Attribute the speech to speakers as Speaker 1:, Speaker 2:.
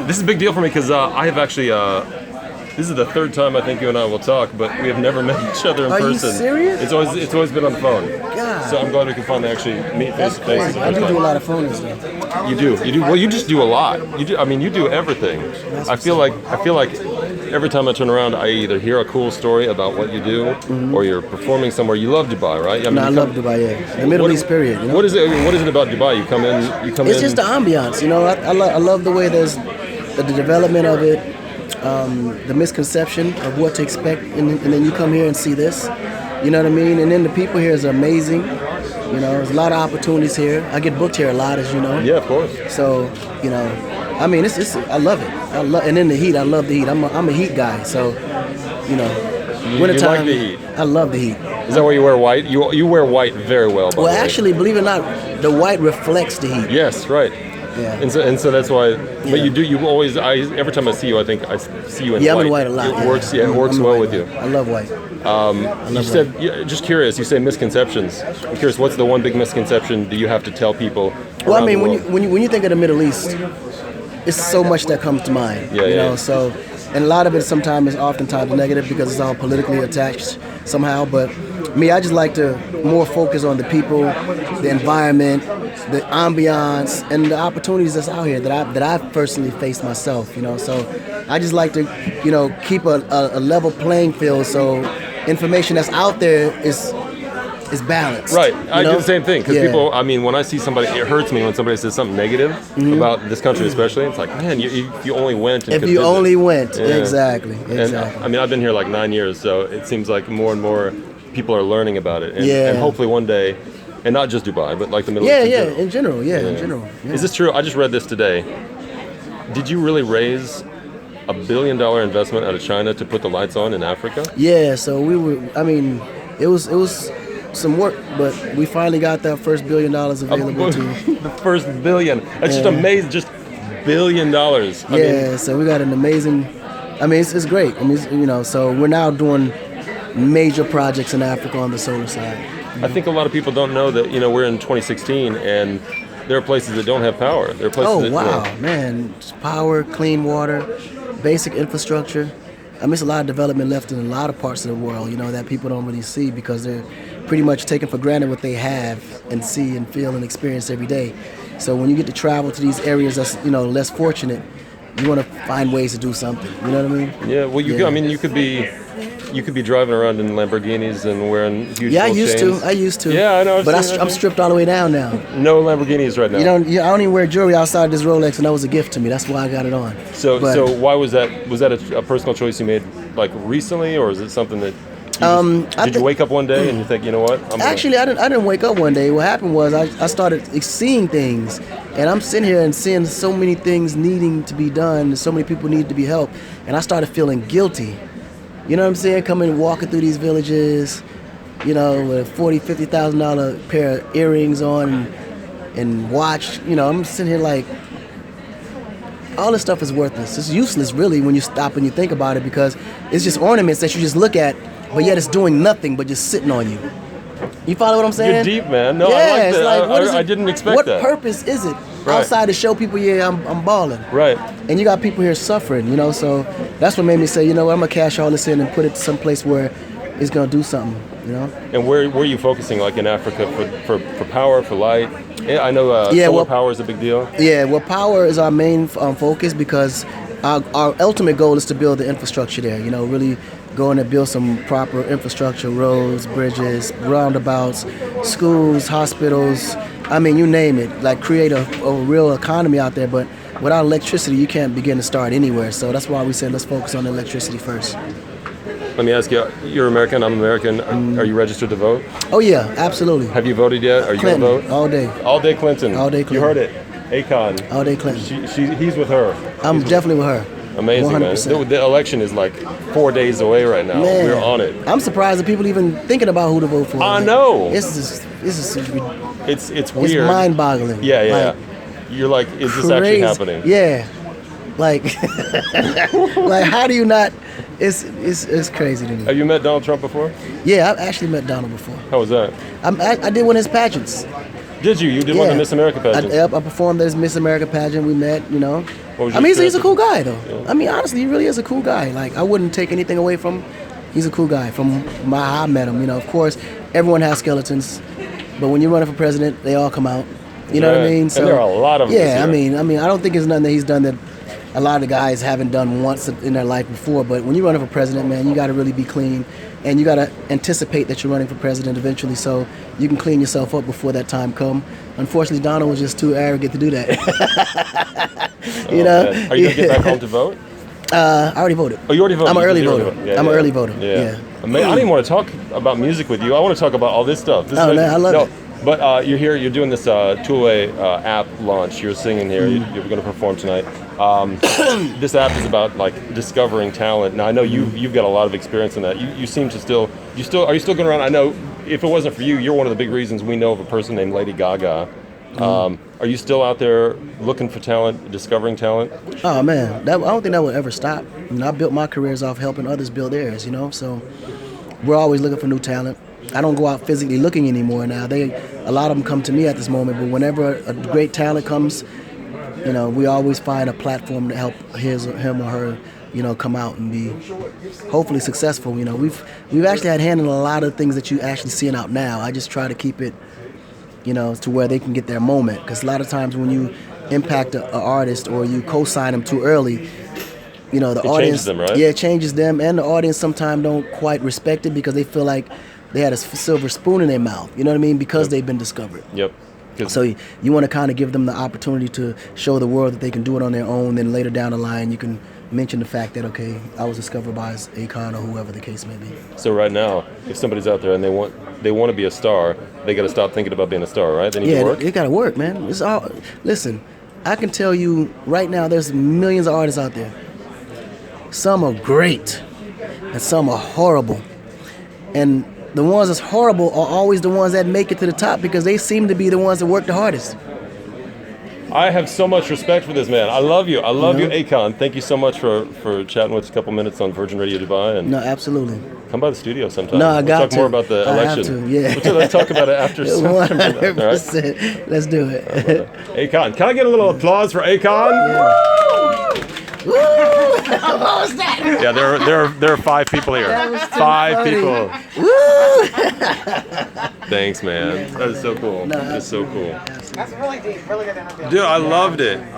Speaker 1: This is a big deal for me because I have actually. This is the third time I think you and I will talk, but we have never met each other in person.
Speaker 2: Are you serious?
Speaker 1: It's always been on the phone.
Speaker 2: God.
Speaker 1: So I'm glad we can finally actually meet face to face.
Speaker 2: I do a lot of phone stuff.
Speaker 1: You do. Well, you just do a lot. You do. I mean, you do everything. I feel like every time I turn around, I either hear a cool story about what you do, or you're performing somewhere. You love Dubai, right? I mean,
Speaker 2: I love Dubai. Yeah, the Middle East period. You know?
Speaker 1: What is it? What is it about Dubai? You come in.
Speaker 2: It's just the ambiance. You know, I love the way there's the development of it. The misconception of what to expect, and then you come here and see this, you know what I mean? And then the people here is amazing. You know, there's a lot of opportunities here. I get booked here a lot, as you know.
Speaker 1: Yeah, of course.
Speaker 2: So, you know, I mean, I love it. And in the heat, I love the heat. I'm a heat guy, so, you know, wintertime.
Speaker 1: You like the heat?
Speaker 2: I love the heat.
Speaker 1: Is that why you wear white? You wear white very well. By the way.
Speaker 2: Actually, believe it or not, the white reflects the heat.
Speaker 1: Yes, right.
Speaker 2: Yeah.
Speaker 1: And so that's why. But you always. Every time I see you, I think I see you in white.
Speaker 2: Yeah, I'm in white a lot.
Speaker 1: It works. Yeah, it works well with you.
Speaker 2: I love white.
Speaker 1: You said, just curious. You say misconceptions. I'm curious. What's the one big misconception that you have to tell people?
Speaker 2: Well, I mean, when you think of the Middle East, it's so much that comes to mind.
Speaker 1: Yeah,
Speaker 2: you
Speaker 1: yeah.
Speaker 2: know, so. And a lot of it sometimes is oftentimes negative because it's all politically attached somehow. But me, I just like to more focus on the people, the environment, the ambiance, and the opportunities that's out here that I've personally faced myself. You know, so I just like to, you know, keep a level playing field so information that's out there is balanced.
Speaker 1: Right. I
Speaker 2: know?
Speaker 1: do the same thing because people. I mean, when I see somebody, it hurts me when somebody says something negative about this country, especially. It's like, man, you only went. And
Speaker 2: if you only went,
Speaker 1: yeah.
Speaker 2: Exactly.
Speaker 1: And I mean, I've been here like 9 years, so it seems like more and more people are learning about it, and hopefully one day, and not just Dubai, but like the Middle East.
Speaker 2: In general. In general. Yeah.
Speaker 1: Is this true? I just read this today. Did you really raise $1 billion investment out of China to put the lights on in Africa? Yeah.
Speaker 2: So we were. I mean, it was some work, but we finally got that first $1 billion available to.
Speaker 1: The first $1 billion. That's just amazing. Just $1 billion. I mean,
Speaker 2: so we got an amazing. I mean, it's great. I mean, you know, so we're now doing major projects in Africa on the solar side.
Speaker 1: I think a lot of people don't know that, you know, we're in 2016 and there are places that don't have power. There are places that,
Speaker 2: wow, man. Power, clean water, basic infrastructure. I mean, it's a lot of development left in a lot of parts of the world, you know, that people don't really see because they're pretty much taking for granted what they have and see and feel and experience every day. So when you get to travel to these areas that's, you know, less fortunate, you want to find ways to do something. You know what I mean? Yeah. Well,
Speaker 1: Could, I mean, you could be driving around in Lamborghinis and wearing huge.
Speaker 2: Yeah, I used to.
Speaker 1: Yeah, I know.
Speaker 2: But I'm stripped all the way down now.
Speaker 1: No Lamborghinis right now.
Speaker 2: I don't even wear jewelry outside this Rolex, and that was a gift to me. That's why I got it on.
Speaker 1: So why was that? Was that a personal choice you made like recently, or is it something that? Did you wake up one day and you think, you know what? I
Speaker 2: didn't wake up one day. What happened was I started seeing things, and I'm sitting here and seeing so many things needing to be done, and so many people need to be helped, and I started feeling guilty. You know what I'm saying? Walking through these villages, you know, with a $40,000, $50,000 pair of earrings on and watch. You know, I'm sitting here like, all this stuff is worthless. It's useless, really, when you stop and you think about it, because it's just ornaments that you just look at, but yet it's doing nothing but just sitting on you. You follow what I'm saying?
Speaker 1: You're deep, man. No, I like that. I didn't expect that.
Speaker 2: What purpose is it outside to show people, I'm balling?
Speaker 1: Right.
Speaker 2: And you got people here suffering, you know, so that's what made me say, you know what, I'm going to cash all this in and put it someplace where it's going to do something, you know?
Speaker 1: And where are you focusing, like in Africa, for power, for light? I know solar power is a big deal.
Speaker 2: Yeah, well, power is our main focus because our ultimate goal is to build the infrastructure there, you know, really going to build some proper infrastructure, roads, bridges, roundabouts, schools, hospitals, I mean, you name it, like create a real economy out there, but without electricity, you can't begin to start anywhere. So that's why we said let's focus on the electricity first.
Speaker 1: Let me ask you, you're American, I'm American. Are you registered to vote?
Speaker 2: Oh, yeah, absolutely.
Speaker 1: Have you voted yet? Are you going to vote?
Speaker 2: All day.
Speaker 1: All day Clinton.
Speaker 2: All day Clinton.
Speaker 1: You heard it. Akon.
Speaker 2: All day Clinton.
Speaker 1: He's with her.
Speaker 2: I'm definitely with her.
Speaker 1: Amazing, 100%. Man. The election is like 4 days away right now.
Speaker 2: Man,
Speaker 1: we're on it.
Speaker 2: I'm surprised that people even thinking about who to vote for.
Speaker 1: I know.
Speaker 2: It's weird.
Speaker 1: It's
Speaker 2: mind-boggling.
Speaker 1: Yeah. You're like, is this actually happening?
Speaker 2: Yeah. Like, like how do you not? It's crazy to me.
Speaker 1: Have you met Donald Trump before?
Speaker 2: Yeah, I've actually met Donald before.
Speaker 1: How was that?
Speaker 2: I did one of his pageants.
Speaker 1: Did you? You did one of the Miss America pageants?
Speaker 2: I performed at his Miss America pageant. We met, you know.
Speaker 1: What was
Speaker 2: I
Speaker 1: your
Speaker 2: mean, he's a
Speaker 1: experience
Speaker 2: cool
Speaker 1: with-
Speaker 2: guy, though.
Speaker 1: Yeah.
Speaker 2: I mean, honestly, he really is a cool guy. Like, I wouldn't take anything away from him. He's a cool guy. From how I met him, you know, of course, everyone has skeletons, but when you're running for president, they all come out. You know what I
Speaker 1: Right.
Speaker 2: mean?
Speaker 1: And there are a lot of them
Speaker 2: Yeah,
Speaker 1: this year.
Speaker 2: I mean, I don't think it's nothing that he's done that a lot of the guys haven't done once in their life before. But when you're running for president, man, you got to really be clean, and you got to anticipate that you're running for president eventually, so you can clean yourself up before that time come. Unfortunately, Donald was just too arrogant to do that. You know?
Speaker 1: Man. Are you gonna get back home to vote?
Speaker 2: I already voted.
Speaker 1: Oh, you already voted.
Speaker 2: I'm an
Speaker 1: You
Speaker 2: early
Speaker 1: did
Speaker 2: voter.
Speaker 1: already vote. Yeah,
Speaker 2: I'm an
Speaker 1: yeah.
Speaker 2: early voter. Yeah.
Speaker 1: I mean, I don't even want to talk about music with you. I want to talk about all this stuff. This
Speaker 2: Oh,
Speaker 1: is
Speaker 2: man, I love it.
Speaker 1: But you're here. You're doing this Tulwe app launch. You're singing here.
Speaker 2: Mm-hmm.
Speaker 1: You're going to perform tonight. This app is about like discovering talent. Now I know you've got a lot of experience in that. You seem to still. Are you still going around? I know if it wasn't for you, you're one of the big reasons we know of a person named Lady Gaga. Are you still out there looking for talent, discovering talent?
Speaker 2: Oh man, I don't think that will ever stop. You know, I built my careers off helping others build theirs. You know, so we're always looking for new talent. I don't go out physically looking anymore now. A lot of them come to me at this moment. But whenever a great talent comes, you know, we always find a platform to help him or her, you know, come out and be hopefully successful. You know, we've actually had hand in a lot of things that you actually seeing out now. I just try to keep it, you know, to where they can get their moment. Because a lot of times when you impact an artist or you co-sign them too early, you know, the audience
Speaker 1: changes them, right?
Speaker 2: Yeah, it changes them, and the audience sometimes don't quite respect it because they feel like they had a silver spoon in their mouth. You know what I mean? Because they've been discovered.
Speaker 1: Yep. 'Cause-
Speaker 2: So you want to kind of give them the opportunity to show the world that they can do it on their own. Then later down the line, you can mention the fact that, okay, I was discovered by Akon or whoever the case may be.
Speaker 1: So right now, if somebody's out there and they want to be a star, they got to stop thinking about being a star, right? They need
Speaker 2: Yeah,
Speaker 1: to work.
Speaker 2: it got to work, man. It's all. Listen, I can tell you right now, there's millions of artists out there. Some are great, and some are horrible. And the ones that's horrible are always the ones that make it to the top because they seem to be the ones that work the hardest.
Speaker 1: I have so much respect for this man. I love you. I love
Speaker 2: You
Speaker 1: you,
Speaker 2: know?
Speaker 1: Akon. Thank you so much for chatting with us a couple minutes on Virgin Radio Dubai. And
Speaker 2: No, absolutely.
Speaker 1: come by the studio sometime.
Speaker 2: No, I got
Speaker 1: We'll talk
Speaker 2: to.
Speaker 1: more about the
Speaker 2: I have
Speaker 1: election.
Speaker 2: to, yeah.
Speaker 1: Let's talk about it after.
Speaker 2: 100%. Let's do it.
Speaker 1: Akon. Can I get a little applause for Akon?
Speaker 2: Woo! What was that?
Speaker 1: Yeah, there are 5 people here.
Speaker 2: That was too
Speaker 1: 5
Speaker 2: funny.
Speaker 1: people.
Speaker 2: Woo!
Speaker 1: Thanks, man. That is so cool.
Speaker 2: No,
Speaker 1: That's so cool.
Speaker 3: That's really deep, really good interview.
Speaker 1: Dude, I loved it.